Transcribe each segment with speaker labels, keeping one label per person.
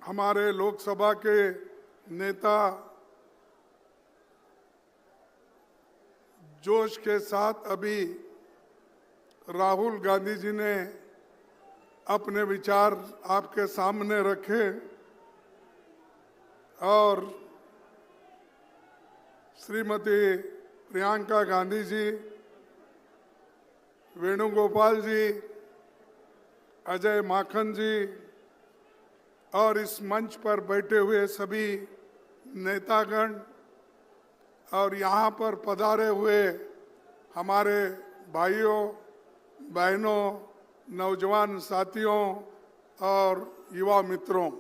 Speaker 1: हमारे लोकसभा के नेता जोश के साथ अभी राहुल गांधी जी ने अपने विचार आपके सामने रखे और श्रीमती प्रियंका गांधी जी, वेणुगोपाल जी, अजय माखन जी और इस मंच पर बैठे हुए सभी नेतागण और यहाँ पर पधारे हुए हमारे भाइयों बहनों, नौजवान साथियों और युवा मित्रों,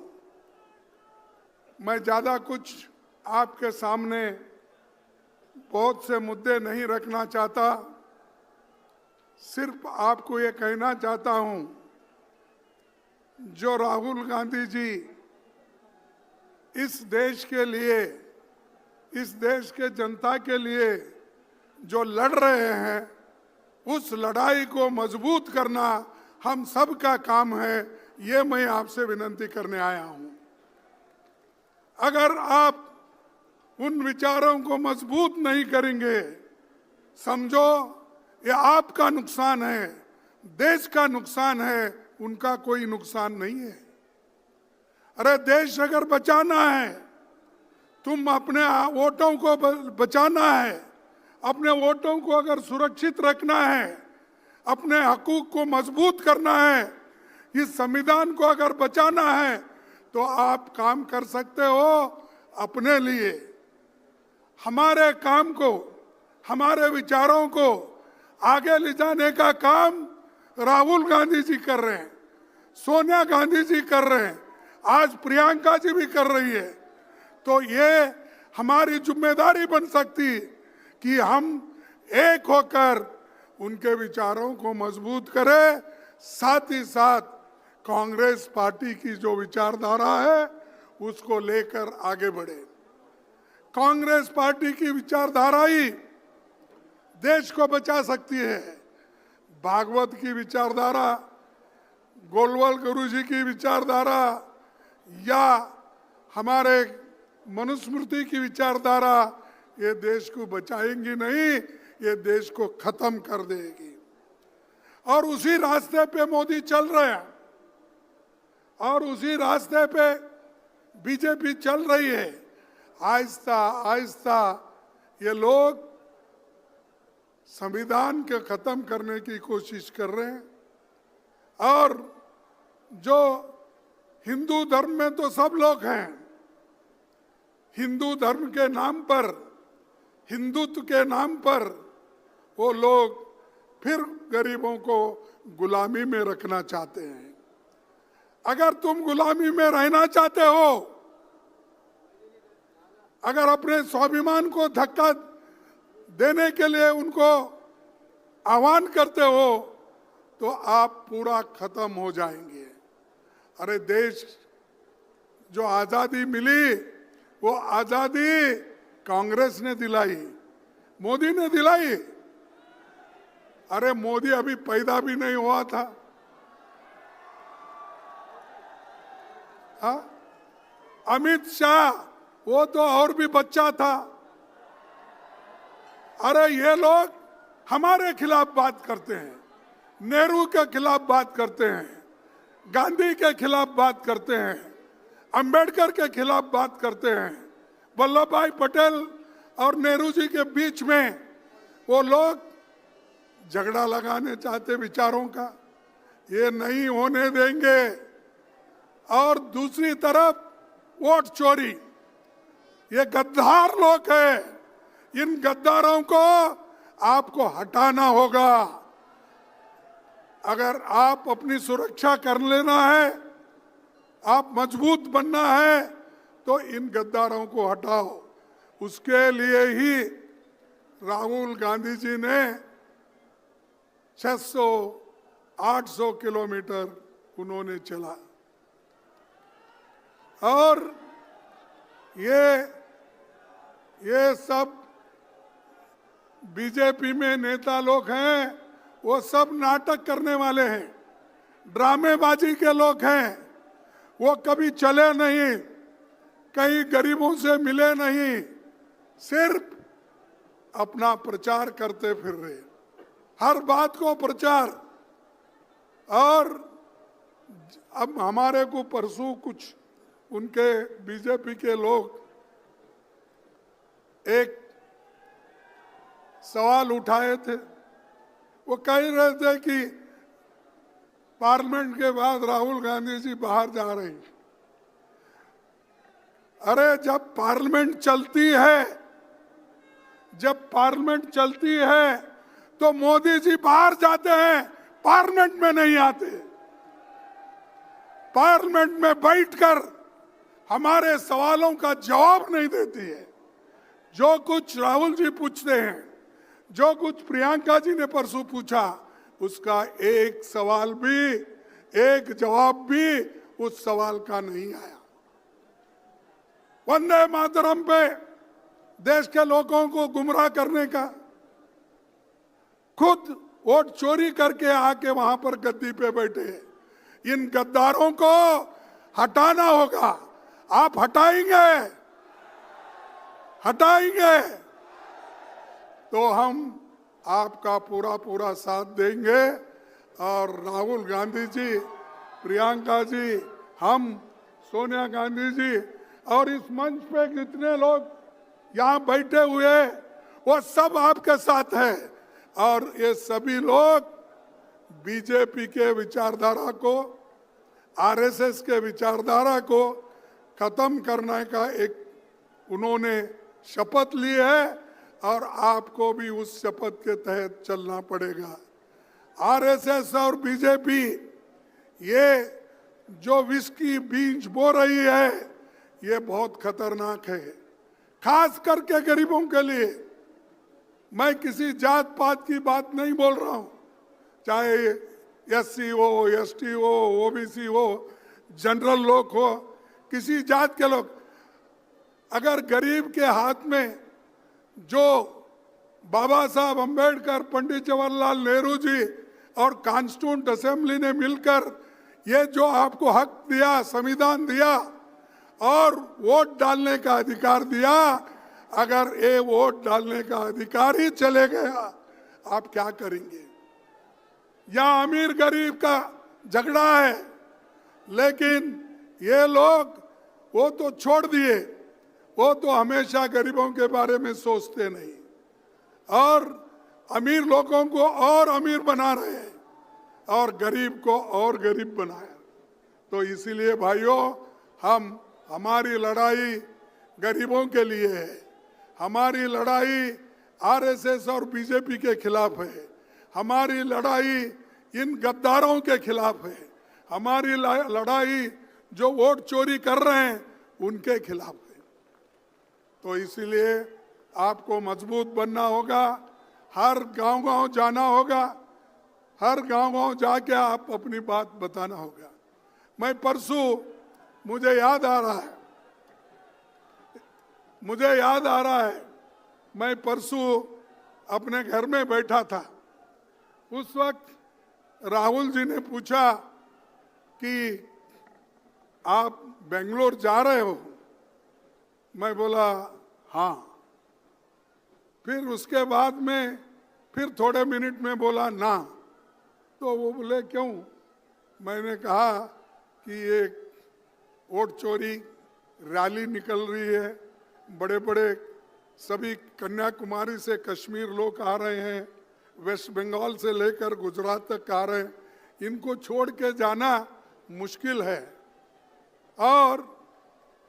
Speaker 1: मैं ज़्यादा कुछ आपके सामने बहुत से मुद्दे नहीं रखना चाहता। सिर्फ आपको ये कहना चाहता हूँ, जो राहुल गांधी जी इस देश के लिए, इस देश के जनता के लिए जो लड़ रहे हैं, उस लड़ाई को मजबूत करना हम सब का काम है। ये मैं आपसे विनती करने आया हूं। अगर आप उन विचारों को मजबूत नहीं करेंगे, समझो ये आपका नुकसान है, देश का नुकसान है, उनका कोई नुकसान नहीं है। अरे देश अगर बचाना है, तुम अपने वोटों को बचाना है, अपने वोटों को अगर सुरक्षित रखना है, अपने हकूक को मजबूत करना है, इस संविधान को अगर बचाना है, तो आप काम कर सकते हो अपने लिए। हमारे काम को, हमारे विचारों को आगे ले जाने का काम राहुल गांधी जी कर रहे हैं, सोनिया गांधी जी कर रहे हैं, आज प्रियंका जी भी कर रही है। तो ये हमारी जिम्मेदारी बन सकती कि हम एक होकर उनके विचारों को मजबूत करें, साथ ही साथ कांग्रेस पार्टी की जो विचारधारा है उसको लेकर आगे बढ़े। कांग्रेस पार्टी की विचारधारा ही देश को बचा सकती है। भागवत की विचारधारा, गोलवाल गुरु जी की विचारधारा या हमारे मनुस्मृति की विचारधारा ये देश को बचाएंगी नहीं, ये देश को खत्म कर देगी। और उसी रास्ते पे मोदी चल रहे हैं और उसी रास्ते पे बीजेपी चल रही है। आहिस्ता आहिस्ता ये लोग संविधान के खत्म करने की कोशिश कर रहे हैं। और जो हिंदू धर्म में तो सब लोग हैं, हिंदू धर्म के नाम पर, हिंदुत्व के नाम पर वो लोग फिर गरीबों को गुलामी में रखना चाहते हैं। अगर तुम गुलामी में रहना चाहते हो, अगर अपने स्वाभिमान को धक्का देने के लिए उनको आह्वान करते हो, तो आप पूरा खत्म हो जाएंगे। अरे देश जो आजादी मिली, वो आजादी कांग्रेस ने दिलाई, मोदी ने दिलाई। अरे मोदी अभी पैदा भी नहीं हुआ था। हा? अमित शाह वो तो और भी बच्चा था। अरे ये लोग हमारे खिलाफ बात करते हैं, नेहरू के खिलाफ बात करते हैं, गांधी के खिलाफ बात करते हैं, अंबेडकर के खिलाफ बात करते हैं। वल्लभ भाई पटेल और नेहरू जी के बीच में वो लोग झगड़ा लगाने चाहते विचारों का, ये नहीं होने देंगे। और दूसरी तरफ वोट चोरी, ये गद्दार लोग हैं, इन गद्दारों को आपको हटाना होगा। अगर आप अपनी सुरक्षा कर लेना है, आप मजबूत बनना है, तो इन गद्दारों को हटाओ। उसके लिए ही राहुल गांधी जी ने 600-800 किलोमीटर उन्होंने चला। और ये सब बीजेपी में नेता लोग हैं, वो सब नाटक करने वाले हैं, ड्रामेबाजी के लोग हैं। वो कभी चले नहीं, कहीं गरीबों से मिले नहीं, सिर्फ अपना प्रचार करते फिर रहे, हर बात को प्रचार। और अब हमारे को परसों कुछ उनके बीजेपी के लोग एक सवाल उठाए थे। वो कह रहे थे कि पार्लियामेंट के बाद राहुल गांधी जी बाहर जा रहे हैं। अरे जब पार्लियामेंट चलती है, जब पार्लियामेंट चलती है तो मोदी जी बाहर जाते हैं, पार्लियामेंट में नहीं आते। पार्लियामेंट में बैठकर हमारे सवालों का जवाब नहीं देती है। जो कुछ राहुल जी पूछते हैं, जो कुछ प्रियंका जी ने परसों पूछा, उसका एक सवाल भी, एक जवाब भी उस सवाल का नहीं आया। वंदे मातरम पे देश के लोगों को गुमराह करने का, खुद वोट चोरी करके आके वहां पर गद्दी पे बैठे हैं। इन गद्दारों को हटाना होगा। आप हटाएंगे, हटाएंगे तो हम आपका पूरा पूरा साथ देंगे। और राहुल गांधी जी, प्रियंका जी, हम, सोनिया गांधी जी और इस मंच पे जितने लोग यहाँ बैठे हुए, वो सब आपके साथ हैं। और ये सभी लोग बीजेपी के विचारधारा को, आरएसएस के विचारधारा को खत्म करने का एक उन्होंने शपथ ली है और आपको भी उस शपथ के तहत चलना पड़ेगा। आरएसएस और बीजेपी ये जो विष की बीज बो रही है, ये बहुत खतरनाक है, खास करके गरीबों के लिए। मैं किसी जात पात की बात नहीं बोल रहा हूं, चाहे एससी हो, एसटी हो, ओबीसी हो, जनरल लोग हो, किसी जात के लोग। अगर गरीब के हाथ में जो बाबा साहब अंबेडकर, पंडित जवाहरलाल नेहरू जी और कॉन्स्टिट्यूंट असेंबली ने मिलकर ये जो आपको हक दिया, संविधान दिया और वोट डालने का अधिकार दिया, अगर ये वोट डालने का अधिकार ही चले गया, आप क्या करेंगे? यहाँ अमीर गरीब का झगड़ा है, लेकिन ये लोग वो तो छोड़ दिए, वो तो हमेशा गरीबों के बारे में सोचते नहीं और अमीर लोगों को और अमीर बना रहे हैं और गरीब को और गरीब बनाया। तो इसीलिए भाइयों, हमारी लड़ाई गरीबों के लिए है, हमारी लड़ाई आरएसएस और बीजेपी के खिलाफ है, हमारी लड़ाई इन गद्दारों के खिलाफ है, हमारी लड़ाई जो वोट चोरी कर रहे हैं उनके खिलाफ है। तो इसीलिए आपको मजबूत बनना होगा, हर गांव-गांव जाना होगा, हर गांव-गांव जाके आप अपनी बात बताना होगा। मैं परसों, मुझे याद आ रहा है, मैं परसों अपने घर में बैठा था। उस वक्त राहुल जी ने पूछा कि आप बेंगलोर जा रहे हो? मैं बोला हाँ। फिर उसके बाद में फिर थोड़े मिनट में बोला ना। तो वो बोले क्यों? मैंने कहा कि ये वोट चोरी रैली निकल रही है, बड़े बड़े सभी कन्याकुमारी से कश्मीर लोग आ रहे हैं, वेस्ट बंगाल से लेकर गुजरात तक आ रहे हैं, इनको छोड़ के जाना मुश्किल है। और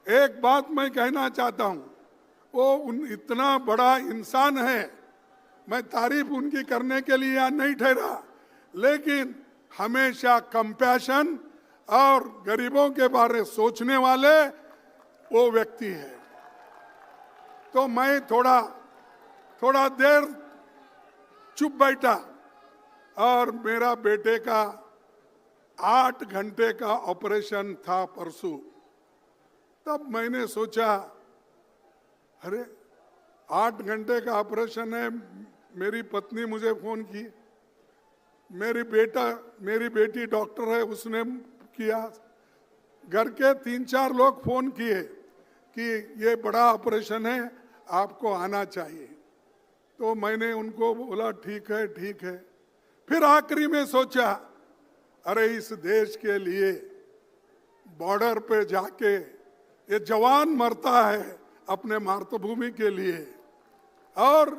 Speaker 1: एक बात मैं कहना चाहता हूँ, वो इतना बड़ा इंसान है, मैं तारीफ उनकी करने के लिए यहाँ नहीं ठहरा, लेकिन हमेशा कंपैशन और गरीबों के बारे सोचने वाले वो व्यक्ति है। तो मैं थोड़ा देर चुप बैठा और मेरा बेटे का 8 घंटे का ऑपरेशन था परसों। तब मैंने सोचा, अरे 8 घंटे का ऑपरेशन है। मेरी पत्नी मुझे फोन की, मेरी बेटी डॉक्टर है, उसने किया, घर के 3-4 लोग फोन किए कि ये बड़ा ऑपरेशन है, आपको आना चाहिए। तो मैंने उनको बोला ठीक है ठीक है। फिर आखिरी में सोचा, अरे इस देश के लिए बॉर्डर पे जाके ये जवान मरता है अपने मातृभूमि के लिए, और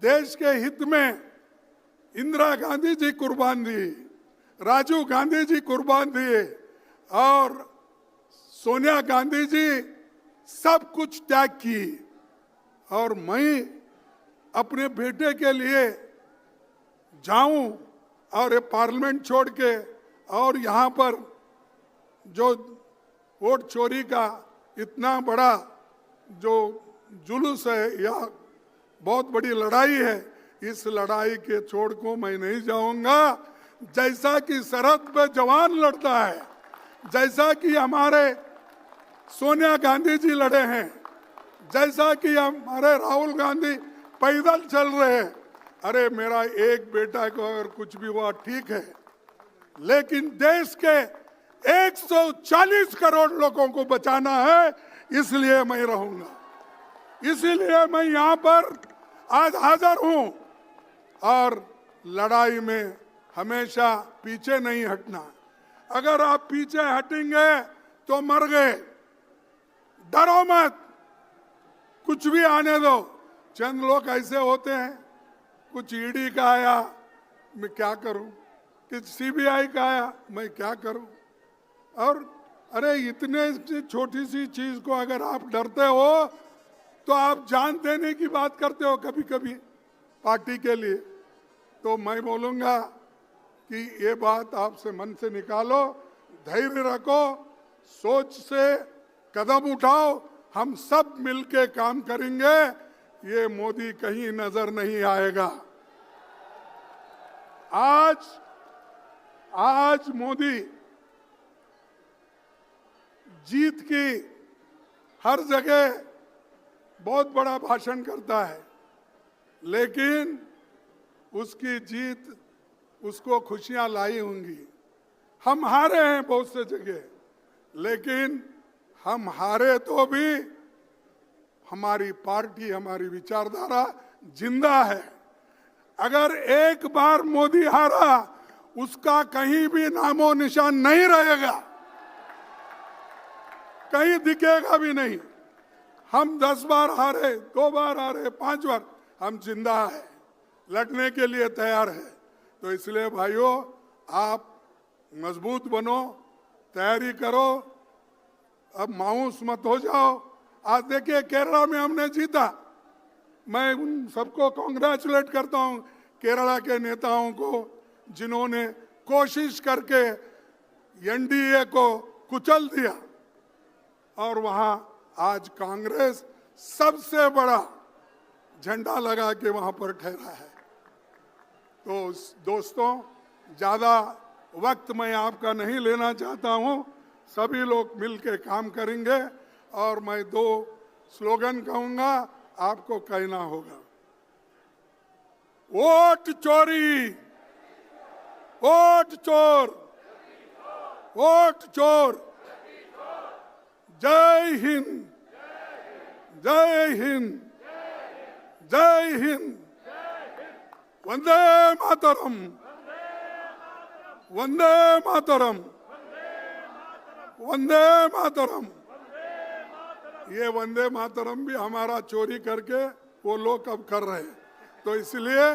Speaker 1: देश के हित में इंदिरा गांधी जी कुर्बान दी, राजीव गांधी जी कुर्बान दिए, और सोनिया गांधी जी सब कुछ त्याग की, और मैं अपने बेटे के लिए जाऊं और ये पार्लियामेंट छोड़ के और यहाँ पर जो वोट चोरी का इतना बड़ा जो जुलूस है या बहुत बड़ी लड़ाई है, इस लड़ाई के छोड़ को मैं नहीं जाऊंगा। जैसा कि सरहद पे जवान लड़ता है, जैसा कि हमारे सोनिया गांधी जी लड़े हैं, जैसा कि हमारे राहुल गांधी पैदल चल रहे हैं, अरे मेरा एक बेटा को अगर कुछ भी हुआ ठीक है, लेकिन देश के 140 करोड़ लोगों को बचाना है, इसलिए मैं रहूंगा। इसीलिए मैं यहाँ पर आज हाजिर हूं, और लड़ाई में हमेशा पीछे नहीं हटना। अगर आप पीछे हटेंगे तो मर गए। डरो मत, कुछ भी आने दो। चंद लोग ऐसे होते हैं, कुछ ईडी का आया मैं क्या करूं, कुछ सीबीआई का आया मैं क्या करूं। और अरे इतने छोटी सी चीज को अगर आप डरते हो तो आप जान देने की बात करते हो कभी कभी पार्टी के लिए। तो मैं बोलूंगा कि ये बात आपसे मन से निकालो, धैर्य रखो, सोच से कदम उठाओ, हम सब मिलके काम करेंगे, ये मोदी कहीं नजर नहीं आएगा। आज मोदी जीत की हर जगह बहुत बड़ा भाषण करता है, लेकिन उसकी जीत उसको खुशियां लाई होंगी। हम हारे हैं बहुत से जगह, लेकिन हम हारे तो भी हमारी पार्टी, हमारी विचारधारा जिंदा है। अगर एक बार मोदी हारा, उसका कहीं भी नामो निशान नहीं रहेगा, कहीं दिखेगा भी नहीं। हम 10 बार हारे, 2 बार हारे, 5 बार, हम जिंदा है, लड़ने के लिए तैयार है। तो इसलिए भाइयों, आप मजबूत बनो, तैयारी करो, अब मायूस मत हो जाओ। आज देखिए केरला में हमने जीता, मैं उन सबको कांग्रेचुलेट करता हूं, केरला के नेताओं को, जिन्होंने कोशिश करके एनडीए को कुचल दिया, और वहां आज कांग्रेस सबसे बड़ा झंडा लगा के वहां पर ठहरा है। तो दोस्तों, ज्यादा वक्त मैं आपका नहीं लेना चाहता हूं, सभी लोग मिलके काम करेंगे, और मैं 2 स्लोगन कहूंगा, आपको कहना होगा। वोट चोरी, वोट चोर, वोट चोर, जय हिंद, जय हिंद, जय हिंद, वंदे मातरम, वंदे मातरम, वंदे मातरम। ये वंदे मातरम भी हमारा चोरी करके वो लोग अब कर रहे हैं। तो इसलिए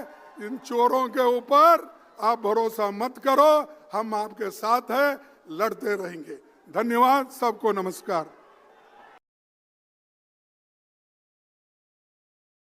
Speaker 1: इन चोरों के ऊपर आप भरोसा मत करो, हम आपके साथ हैं, लड़ते रहेंगे। धन्यवाद, सबको नमस्कार।